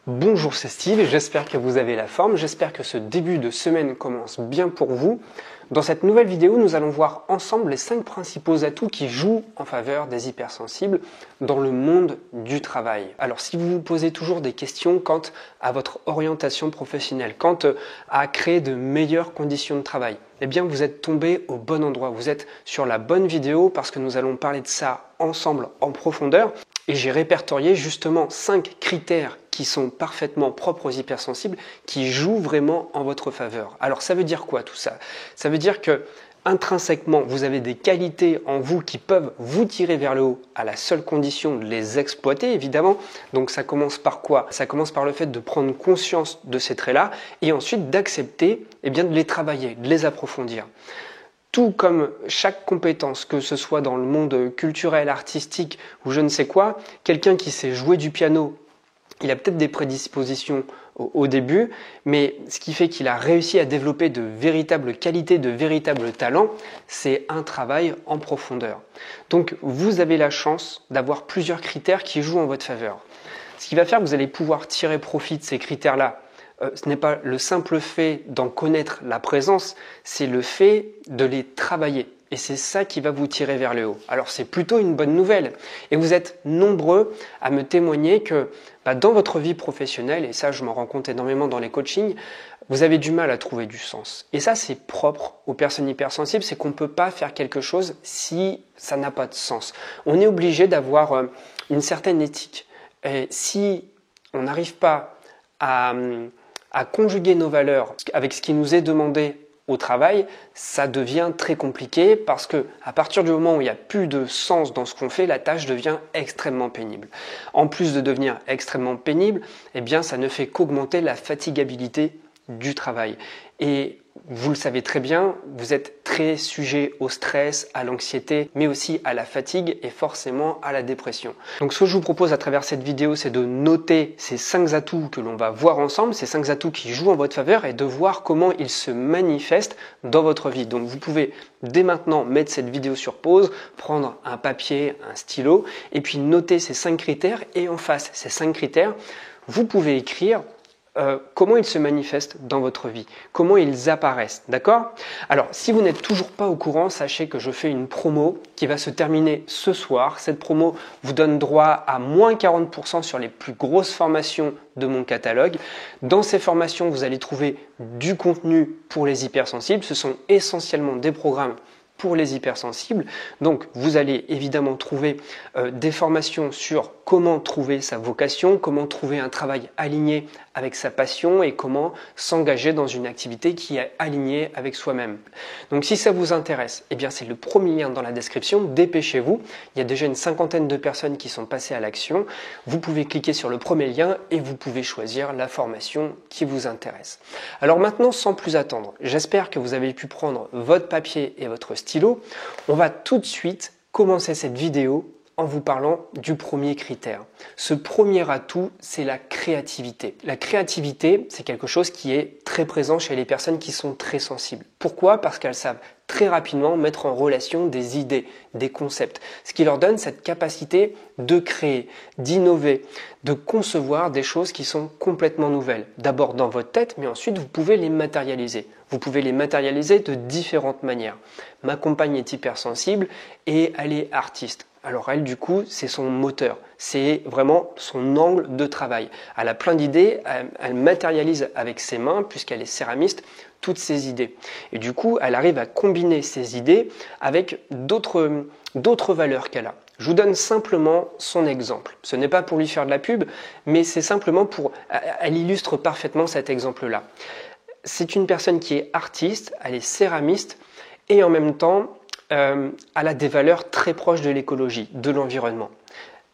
Bonjour, c'est Steve et j'espère que vous avez la forme, j'espère que ce début de semaine commence bien pour vous. Dans cette nouvelle vidéo, nous allons voir ensemble les 5 principaux atouts qui jouent en faveur des hypersensibles dans le monde du travail. Alors si vous vous posez toujours des questions quant à votre orientation professionnelle, quant à créer de meilleures conditions de travail, eh bien vous êtes tombé au bon endroit, vous êtes sur la bonne vidéo parce que nous allons parler de ça ensemble en profondeur. Et j'ai répertorié justement 5 critères qui sont parfaitement propres aux hypersensibles, qui jouent vraiment en votre faveur. Alors ça veut dire quoi tout ça? Ça veut dire que intrinsèquement, vous avez des qualités en vous qui peuvent vous tirer vers le haut à la seule condition de les exploiter, évidemment. Donc ça commence par quoi? Ça commence par le fait de prendre conscience de ces traits-là et ensuite d'accepter de les travailler, de les approfondir. Tout comme chaque compétence, que ce soit dans le monde culturel, artistique ou je ne sais quoi, quelqu'un qui sait jouer du piano, il a peut-être des prédispositions au début, mais ce qui fait qu'il a réussi à développer de véritables qualités, de véritables talents, c'est un travail en profondeur. Donc vous avez la chance d'avoir plusieurs critères qui jouent en votre faveur. Ce qui va faire que vous allez pouvoir tirer profit de ces critères-là. Ce n'est pas le simple fait d'en connaître la présence, c'est le fait de les travailler. Et c'est ça qui va vous tirer vers le haut. Alors c'est plutôt une bonne nouvelle. Et vous êtes nombreux à me témoigner que dans votre vie professionnelle, et ça je m'en rends compte énormément dans les coachings, vous avez du mal à trouver du sens. Et ça c'est propre aux personnes hypersensibles, c'est qu'on ne peut pas faire quelque chose si ça n'a pas de sens. On est obligé d'avoir une certaine éthique. Et si on n'arrive pas à conjuguer nos valeurs avec ce qui nous est demandé au travail, ça devient très compliqué parce que à partir du moment où il n'y a plus de sens dans ce qu'on fait, la tâche devient extrêmement pénible. En plus de devenir extrêmement pénible, ça ne fait qu'augmenter la fatigabilité du travail. Et vous le savez très bien, vous êtes très sujet au stress, à l'anxiété, mais aussi à la fatigue et forcément à la dépression. Donc ce que je vous propose à travers cette vidéo, c'est de noter ces 5 atouts que l'on va voir ensemble, ces 5 atouts qui jouent en votre faveur et de voir comment ils se manifestent dans votre vie. Donc vous pouvez dès maintenant mettre cette vidéo sur pause, prendre un papier, un stylo et puis noter ces 5 critères et en face ces 5 critères, vous pouvez écrire comment ils se manifestent dans votre vie, comment ils apparaissent, d'accord? Alors, si vous n'êtes toujours pas au courant, sachez que je fais une promo qui va se terminer ce soir. Cette promo vous donne droit à moins 40% sur les plus grosses formations de mon catalogue. Dans ces formations, vous allez trouver du contenu pour les hypersensibles. Ce sont essentiellement des programmes pour les hypersensibles. Donc, vous allez évidemment trouver des formations sur comment trouver sa vocation, comment trouver un travail aligné avec sa passion et comment s'engager dans une activité qui est alignée avec soi-même. Donc, si ça vous intéresse, c'est le premier lien dans la description. Dépêchez-vous. Il y a déjà une 50aine de personnes qui sont passées à l'action. Vous pouvez cliquer sur le premier lien et vous pouvez choisir la formation qui vous intéresse. Alors maintenant, sans plus attendre, j'espère que vous avez pu prendre votre papier et votre stylo. On va tout de suite commencer cette vidéo en vous parlant du premier critère. Ce premier atout, c'est la créativité. La créativité, c'est quelque chose qui est très présent chez les personnes qui sont très sensibles. Pourquoi? Parce qu'elles savent très rapidement mettre en relation des idées, des concepts, ce qui leur donne cette capacité de créer, d'innover, de concevoir des choses qui sont complètement nouvelles. D'abord dans votre tête, mais ensuite vous pouvez les matérialiser. Vous pouvez les matérialiser de différentes manières. Ma compagne est hypersensible et elle est artiste. Alors elle, du coup, c'est son moteur, c'est vraiment son angle de travail. Elle a plein d'idées, elle matérialise avec ses mains, puisqu'elle est céramiste, toutes ses idées. Et du coup, elle arrive à combiner ses idées avec d'autres valeurs qu'elle a. Je vous donne simplement son exemple. Ce n'est pas pour lui faire de la pub, mais c'est simplement elle illustre parfaitement cet exemple-là. C'est une personne qui est artiste, elle est céramiste, et en même temps, elle a des valeurs très proches de l'écologie, de l'environnement.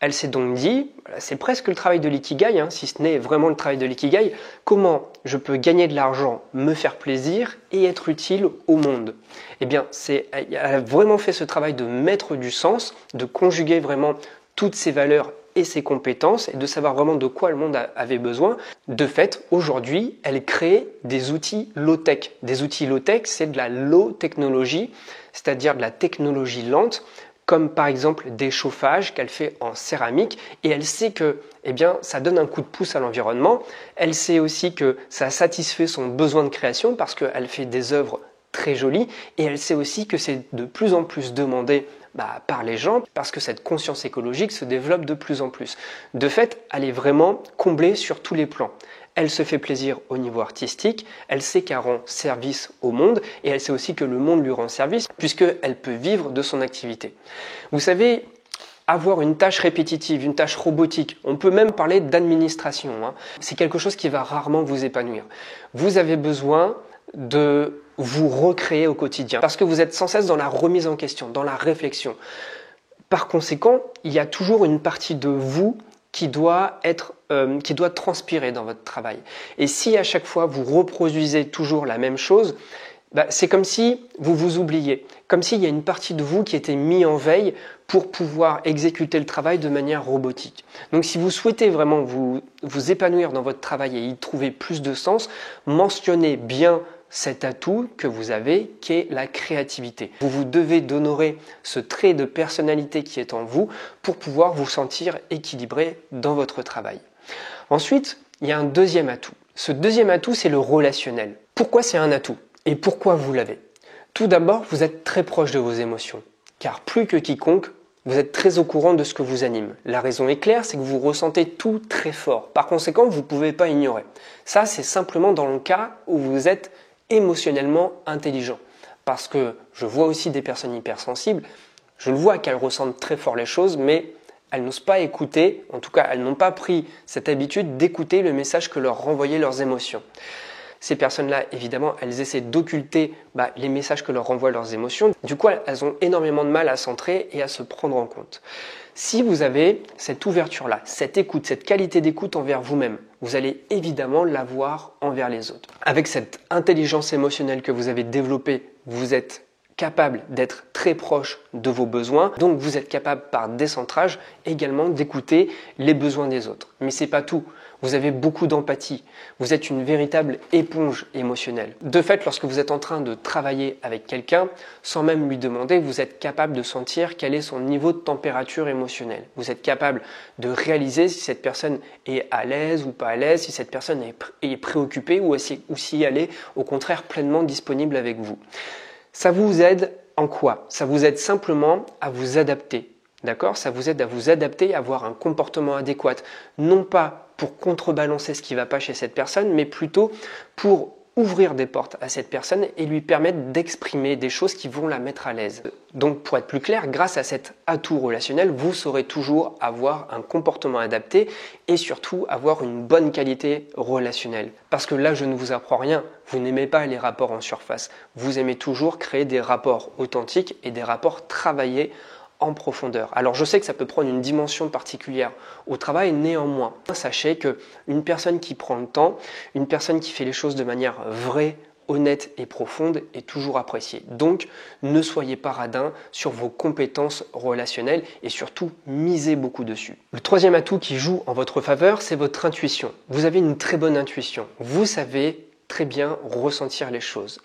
Elle s'est donc dit, c'est presque le travail de l'ikigai, si ce n'est vraiment le travail de l'ikigai, comment je peux gagner de l'argent, me faire plaisir et être utile au monde. Elle a vraiment fait ce travail de mettre du sens, de conjuguer vraiment toutes ses valeurs et ses compétences et de savoir vraiment de quoi le monde avait besoin. De fait, aujourd'hui, elle crée des outils low-tech. Des outils low-tech, c'est de la low technologie, c'est-à-dire de la technologie lente comme par exemple des chauffages qu'elle fait en céramique, et elle sait que ça donne un coup de pouce à l'environnement. Elle sait aussi que ça satisfait son besoin de création parce qu'elle fait des œuvres très jolies, et elle sait aussi que c'est de plus en plus demandé par les gens parce que cette conscience écologique se développe de plus en plus. De fait, elle est vraiment comblée sur tous les plans. Elle se fait plaisir au niveau artistique, elle sait qu'elle rend service au monde et elle sait aussi que le monde lui rend service puisqu'elle peut vivre de son activité. Vous savez, avoir une tâche répétitive, une tâche robotique, on peut même parler d'administration, c'est quelque chose qui va rarement vous épanouir. Vous avez besoin de vous recréer au quotidien parce que vous êtes sans cesse dans la remise en question, dans la réflexion. Par conséquent, il y a toujours une partie de vous qui doit transpirer dans votre travail. Et si à chaque fois vous reproduisez toujours la même chose, c'est comme si vous vous oubliez, comme s'il y a une partie de vous qui était mise en veille pour pouvoir exécuter le travail de manière robotique. Donc si vous souhaitez vraiment vous épanouir dans votre travail et y trouver plus de sens, mentionnez bien cet atout que vous avez, qui est la créativité. Vous devez d'honorer ce trait de personnalité qui est en vous pour pouvoir vous sentir équilibré dans votre travail. Ensuite, il y a un deuxième atout. Ce deuxième atout, c'est le relationnel. Pourquoi c'est un atout et pourquoi vous l'avez? Tout d'abord, vous êtes très proche de vos émotions, car plus que quiconque, vous êtes très au courant de ce que vous anime. La raison est claire, c'est que vous ressentez tout très fort. Par conséquent, vous ne pouvez pas ignorer. Ça, c'est simplement dans le cas où vous êtes émotionnellement intelligent. Parce que je vois aussi des personnes hypersensibles, je le vois qu'elles ressentent très fort les choses, mais elles n'osent pas écouter, en tout cas elles n'ont pas pris cette habitude d'écouter le message que leur renvoyaient leurs émotions. Ces personnes-là, évidemment, elles essaient d'occulter les messages que leur renvoient leurs émotions. Du coup, elles ont énormément de mal à centrer et à se prendre en compte. Si vous avez cette ouverture-là, cette écoute, cette qualité d'écoute envers vous-même, vous allez évidemment l'avoir envers les autres. Avec cette intelligence émotionnelle que vous avez développée, vous êtes capable d'être très proche de vos besoins, donc vous êtes capable par décentrage également d'écouter les besoins des autres. Mais c'est pas tout. Vous avez beaucoup d'empathie. Vous êtes une véritable éponge émotionnelle. De fait, lorsque vous êtes en train de travailler avec quelqu'un, sans même lui demander, vous êtes capable de sentir quel est son niveau de température émotionnelle. Vous êtes capable de réaliser si cette personne est à l'aise ou pas à l'aise, si cette personne est préoccupée ou si elle est au contraire pleinement disponible avec vous. Ça vous aide en quoi? Ça vous aide simplement à vous adapter. D'accord? Ça vous aide à vous adapter, à avoir un comportement adéquat. Non pas pour contrebalancer ce qui ne va pas chez cette personne, mais plutôt pour ouvrir des portes à cette personne et lui permettre d'exprimer des choses qui vont la mettre à l'aise. Donc pour être plus clair, grâce à cet atout relationnel, vous saurez toujours avoir un comportement adapté et surtout avoir une bonne qualité relationnelle. Parce que là, je ne vous apprends rien, vous n'aimez pas les rapports en surface. Vous aimez toujours créer des rapports authentiques et des rapports travaillés en profondeur. Alors je sais que ça peut prendre une dimension particulière au travail, néanmoins, sachez qu'une personne qui prend le temps, une personne qui fait les choses de manière vraie, honnête et profonde est toujours appréciée. Donc ne soyez pas radin sur vos compétences relationnelles et surtout misez beaucoup dessus. Le troisième atout qui joue en votre faveur, c'est votre intuition. Vous avez une très bonne intuition. Vous savez très bien ressentir les choses.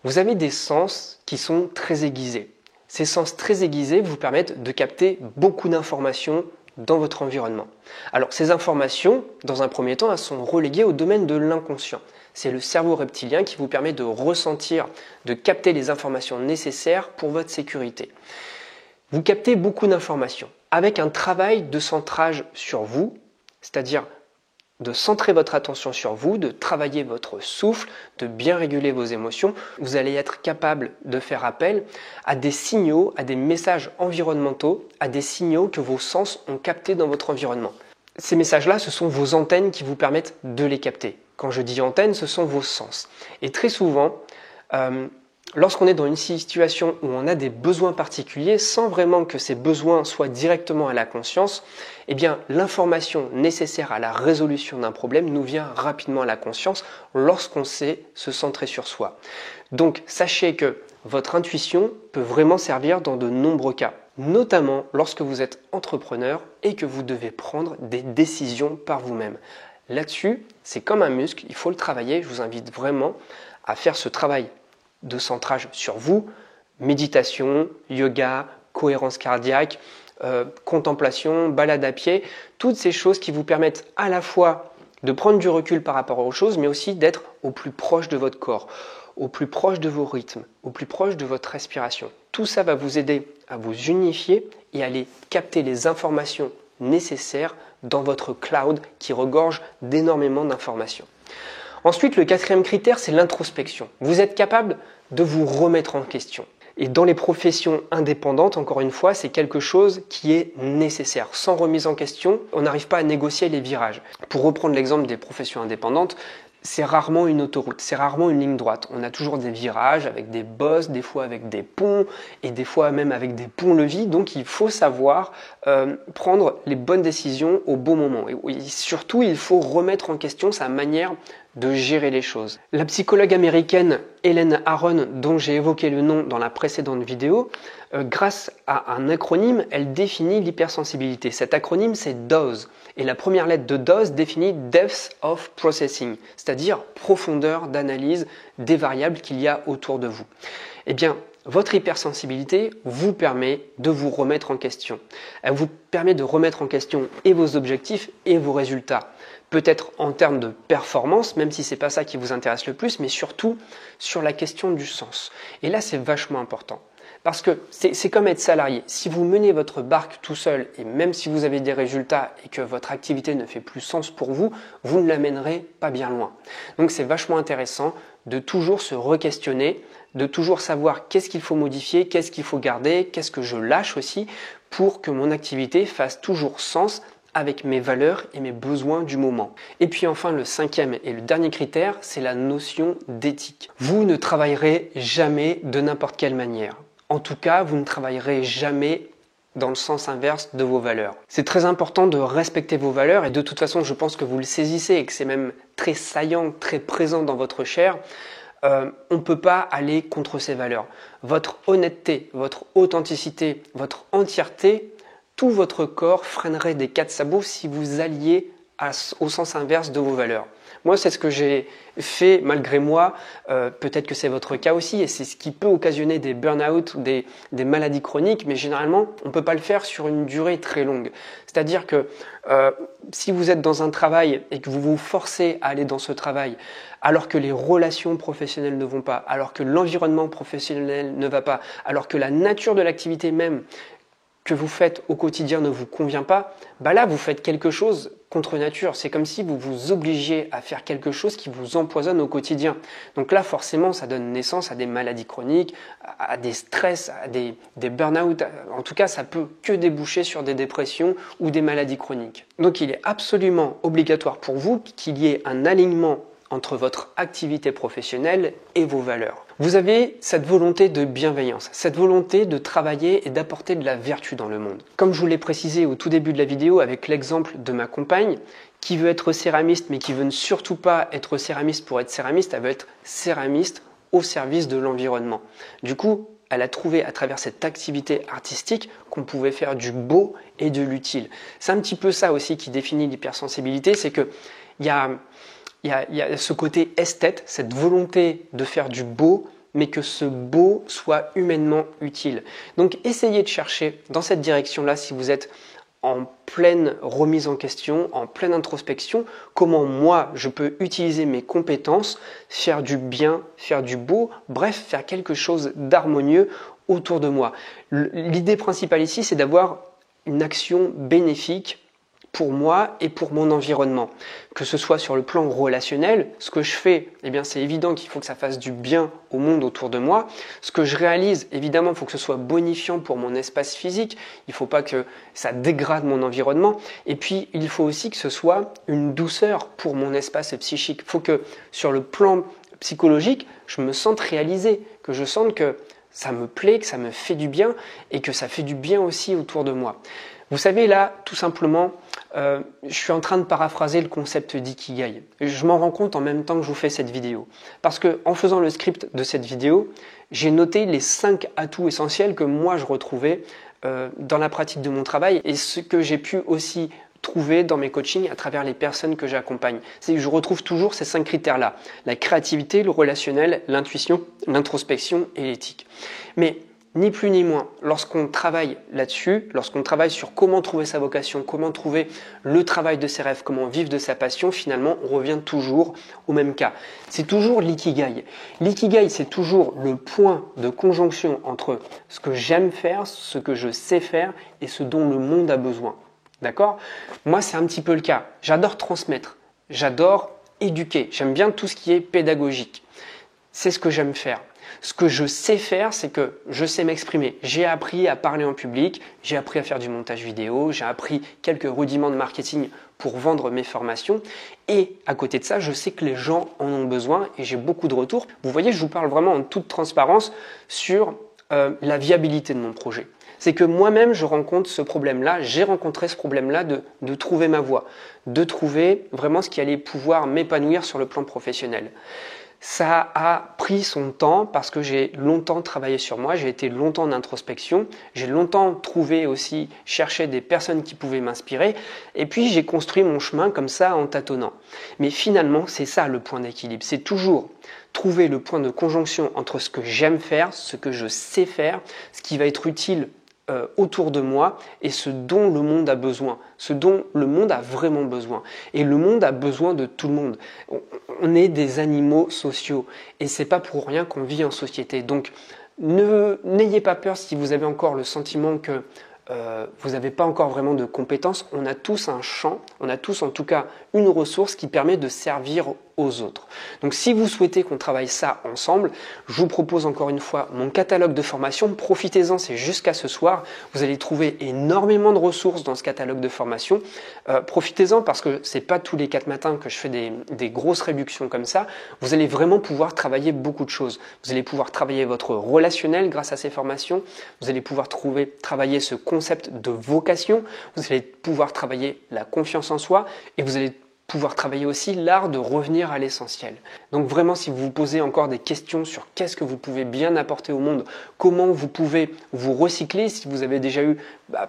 Vous avez des sens qui sont très aiguisés. Ces sens très aiguisés vous permettent de capter beaucoup d'informations dans votre environnement. Alors ces informations, dans un premier temps, elles sont reléguées au domaine de l'inconscient. C'est le cerveau reptilien qui vous permet de ressentir, de capter les informations nécessaires pour votre sécurité. Vous captez beaucoup d'informations avec un travail de centrage sur vous, c'est-à-dire de centrer votre attention sur vous, de travailler votre souffle, de bien réguler vos émotions. Vous allez être capable de faire appel à des signaux, à des messages environnementaux, à des signaux que vos sens ont captés dans votre environnement. Ces messages-là, ce sont vos antennes qui vous permettent de les capter. Quand je dis antennes, ce sont vos sens. Et très souvent, lorsqu'on est dans une situation où on a des besoins particuliers, sans vraiment que ces besoins soient directement à la conscience, eh bien, l'information nécessaire à la résolution d'un problème nous vient rapidement à la conscience lorsqu'on sait se centrer sur soi. Donc, sachez que votre intuition peut vraiment servir dans de nombreux cas, notamment lorsque vous êtes entrepreneur et que vous devez prendre des décisions par vous-même. Là-dessus, c'est comme un muscle, il faut le travailler. Je vous invite vraiment à faire ce travail de centrage sur vous, méditation, yoga, cohérence cardiaque, contemplation, balade à pied, toutes ces choses qui vous permettent à la fois de prendre du recul par rapport aux choses, mais aussi d'être au plus proche de votre corps, au plus proche de vos rythmes, au plus proche de votre respiration. Tout ça va vous aider à vous unifier et à aller capter les informations nécessaires dans votre cloud qui regorge d'énormément d'informations. Ensuite, le quatrième critère, c'est l'introspection. Vous êtes capable de vous remettre en question. Et dans les professions indépendantes, encore une fois, c'est quelque chose qui est nécessaire. Sans remise en question, on n'arrive pas à négocier les virages. Pour reprendre l'exemple des professions indépendantes, c'est rarement une autoroute, c'est rarement une ligne droite. On a toujours des virages avec des bosses, des fois avec des ponts et des fois même avec des ponts-levis. Donc il faut savoir prendre les bonnes décisions au bon moment. Et surtout, il faut remettre en question sa manière de gérer les choses. La psychologue américaine Helen Aron, dont j'ai évoqué le nom dans la précédente vidéo, grâce à un acronyme, elle définit l'hypersensibilité. Cet acronyme, c'est DOS. Et la première lettre de DOS définit Depth of Processing, c'est-à-dire profondeur d'analyse des variables qu'il y a autour de vous. Eh bien, votre hypersensibilité vous permet de vous remettre en question. Elle vous permet de remettre en question et vos objectifs et vos résultats. Peut-être en termes de performance, même si ce n'est pas ça qui vous intéresse le plus, mais surtout sur la question du sens. Et là, c'est vachement important. Parce que c'est comme être salarié. Si vous menez votre barque tout seul, et même si vous avez des résultats et que votre activité ne fait plus sens pour vous, vous ne la mènerez pas bien loin. Donc c'est vachement intéressant de toujours se re-questionner, de toujours savoir qu'est-ce qu'il faut modifier, qu'est-ce qu'il faut garder, qu'est-ce que je lâche aussi, pour que mon activité fasse toujours sens avec mes valeurs et mes besoins du moment. Et puis enfin, le cinquième et le dernier critère, c'est la notion d'éthique. Vous ne travaillerez jamais de n'importe quelle manière. En tout cas, vous ne travaillerez jamais dans le sens inverse de vos valeurs. C'est très important de respecter vos valeurs et de toute façon, je pense que vous le saisissez et que c'est même très saillant, très présent dans votre chair. On ne peut pas aller contre ces valeurs. Votre honnêteté, votre authenticité, votre entièreté, tout votre corps freinerait des quatre sabots si vous alliez au sens inverse de vos valeurs. Moi, c'est ce que j'ai fait malgré moi. Peut-être que c'est votre cas aussi et c'est ce qui peut occasionner des burn-out ou des maladies chroniques, mais généralement, on ne peut pas le faire sur une durée très longue. C'est-à-dire que si vous êtes dans un travail et que vous vous forcez à aller dans ce travail alors que les relations professionnelles ne vont pas, alors que l'environnement professionnel ne va pas, alors que la nature de l'activité même que vous faites au quotidien ne vous convient pas, bah là vous faites quelque chose contre nature. C'est comme si vous vous obligiez à faire quelque chose qui vous empoisonne au quotidien. Donc là forcément ça donne naissance à des maladies chroniques, à des stress, à des burn-out. En tout cas ça peut que déboucher sur des dépressions ou des maladies chroniques. Donc il est absolument obligatoire pour vous qu'il y ait un alignement entre votre activité professionnelle et vos valeurs. Vous avez cette volonté de bienveillance, cette volonté de travailler et d'apporter de la vertu dans le monde. Comme je vous l'ai précisé au tout début de la vidéo avec l'exemple de ma compagne qui veut être céramiste mais qui veut surtout pas être céramiste pour être céramiste, elle veut être céramiste au service de l'environnement. Du coup, elle a trouvé à travers cette activité artistique qu'on pouvait faire du beau et de l'utile. C'est un petit peu ça aussi qui définit l'hypersensibilité, c'est que il y a ce côté esthète, cette volonté de faire du beau, mais que ce beau soit humainement utile. Donc essayez de chercher dans cette direction-là, si vous êtes en pleine remise en question, en pleine introspection, comment moi je peux utiliser mes compétences, faire du bien, faire du beau, bref, faire quelque chose d'harmonieux autour de moi. L'idée principale ici, c'est d'avoir une action bénéfique pour moi et pour mon environnement. Que ce soit sur le plan relationnel, ce que je fais, eh bien c'est évident qu'il faut que ça fasse du bien au monde autour de moi. Ce que je réalise, évidemment, il faut que ce soit bonifiant pour mon espace physique. Il ne faut pas que ça dégrade mon environnement. Et puis, il faut aussi que ce soit une douceur pour mon espace psychique. Il faut que sur le plan psychologique, je me sente réalisé, que je sente que ça me plaît, que ça me fait du bien et que ça fait du bien aussi autour de moi. Vous savez, là, tout simplement, je suis en train de paraphraser le concept d'ikigai. Je m'en rends compte en même temps que je vous fais cette vidéo. Parce que en faisant le script de cette vidéo, j'ai noté les 5 atouts essentiels que moi je retrouvais dans la pratique de mon travail et ce que j'ai pu aussi trouver dans mes coachings à travers les personnes que j'accompagne. Je retrouve toujours ces 5 critères-là. La créativité, le relationnel, l'intuition, l'introspection et l'éthique. Mais ni plus ni moins, lorsqu'on travaille là-dessus, lorsqu'on travaille sur comment trouver sa vocation, comment trouver le travail de ses rêves, comment vivre de sa passion, finalement, on revient toujours au même cas. C'est toujours l'ikigai. L'ikigai, c'est toujours le point de conjonction entre ce que j'aime faire, ce que je sais faire et ce dont le monde a besoin. D'accord ? Moi, c'est un petit peu le cas. J'adore transmettre, j'adore éduquer, j'aime bien tout ce qui est pédagogique. C'est ce que j'aime faire. Ce que je sais faire, c'est que je sais m'exprimer. J'ai appris à parler en public, j'ai appris à faire du montage vidéo, j'ai appris quelques rudiments de marketing pour vendre mes formations. Et à côté de ça, je sais que les gens en ont besoin et j'ai beaucoup de retours. Vous voyez, je vous parle vraiment en toute transparence sur la viabilité de mon projet. C'est que moi-même, je rencontre ce problème-là, j'ai rencontré ce problème-là de trouver ma voie, de trouver vraiment ce qui allait pouvoir m'épanouir sur le plan professionnel. Ça a pris son temps parce que j'ai longtemps travaillé sur moi, j'ai été longtemps en introspection, j'ai longtemps trouvé aussi, cherché des personnes qui pouvaient m'inspirer et puis j'ai construit mon chemin comme ça en tâtonnant. Mais finalement, c'est ça le point d'équilibre, c'est toujours trouver le point de conjonction entre ce que j'aime faire, ce que je sais faire, ce qui va être utile autour de moi et ce dont le monde a besoin, ce dont le monde a vraiment besoin. Et le monde a besoin de tout le monde. On est des animaux sociaux et c'est pas pour rien qu'on vit en société. Donc n'ayez pas peur si vous avez encore le sentiment que vous n'avez pas encore vraiment de compétences. On a tous un champ, on a tous en tout cas une ressource qui permet de servir aux autres. Donc si vous souhaitez qu'on travaille ça ensemble, je vous propose encore une fois mon catalogue de formation. Profitez-en, c'est jusqu'à ce soir. Vous allez trouver énormément de ressources dans ce catalogue de formation. Profitez-en parce que c'est pas tous les 4 matins que je fais des grosses réductions comme ça. Vous allez vraiment pouvoir travailler beaucoup de choses. Vous allez pouvoir travailler votre relationnel grâce à ces formations. Vous allez pouvoir travailler ce concept de vocation. Vous allez pouvoir travailler la confiance en soi et vous allez pouvoir travailler aussi l'art de revenir à l'essentiel. Donc vraiment, si vous vous posez encore des questions sur qu'est-ce que vous pouvez bien apporter au monde, comment vous pouvez vous recycler si vous avez déjà eu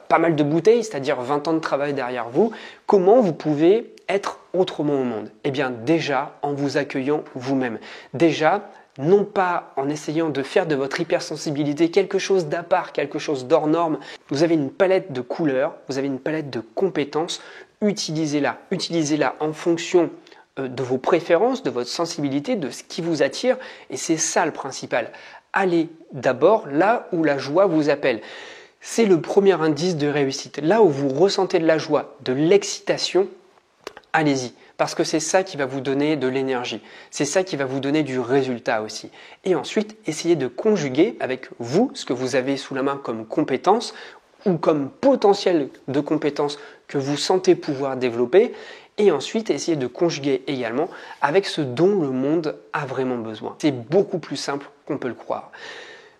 pas mal de bouteilles, c'est-à-dire 20 ans de travail derrière vous, comment vous pouvez être autrement au monde? Eh bien déjà en vous accueillant vous-même. Déjà, non pas en essayant de faire de votre hypersensibilité quelque chose d'à part, quelque chose d'hors norme. Vous avez une palette de couleurs, vous avez une palette de compétences, utilisez-la en fonction de vos préférences, de votre sensibilité, de ce qui vous attire et c'est ça le principal. Allez d'abord là où la joie vous appelle. C'est le premier indice de réussite. Là où vous ressentez de la joie, de l'excitation, allez-y. Parce que c'est ça qui va vous donner de l'énergie. C'est ça qui va vous donner du résultat aussi. Et ensuite, essayez de conjuguer avec vous ce que vous avez sous la main comme compétences ou comme potentiel de compétences que vous sentez pouvoir développer. Et ensuite, essayez de conjuguer également avec ce dont le monde a vraiment besoin. C'est beaucoup plus simple qu'on peut le croire.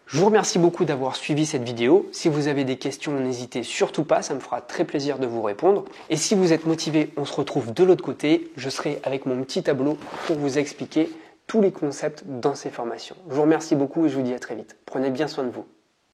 Je vous remercie beaucoup d'avoir suivi cette vidéo. Si vous avez des questions, n'hésitez surtout pas, ça me fera très plaisir de vous répondre. Et si vous êtes motivé, on se retrouve de l'autre côté. Je serai avec mon petit tableau pour vous expliquer tous les concepts dans ces formations. Je vous remercie beaucoup et je vous dis à très vite. Prenez bien soin de vous.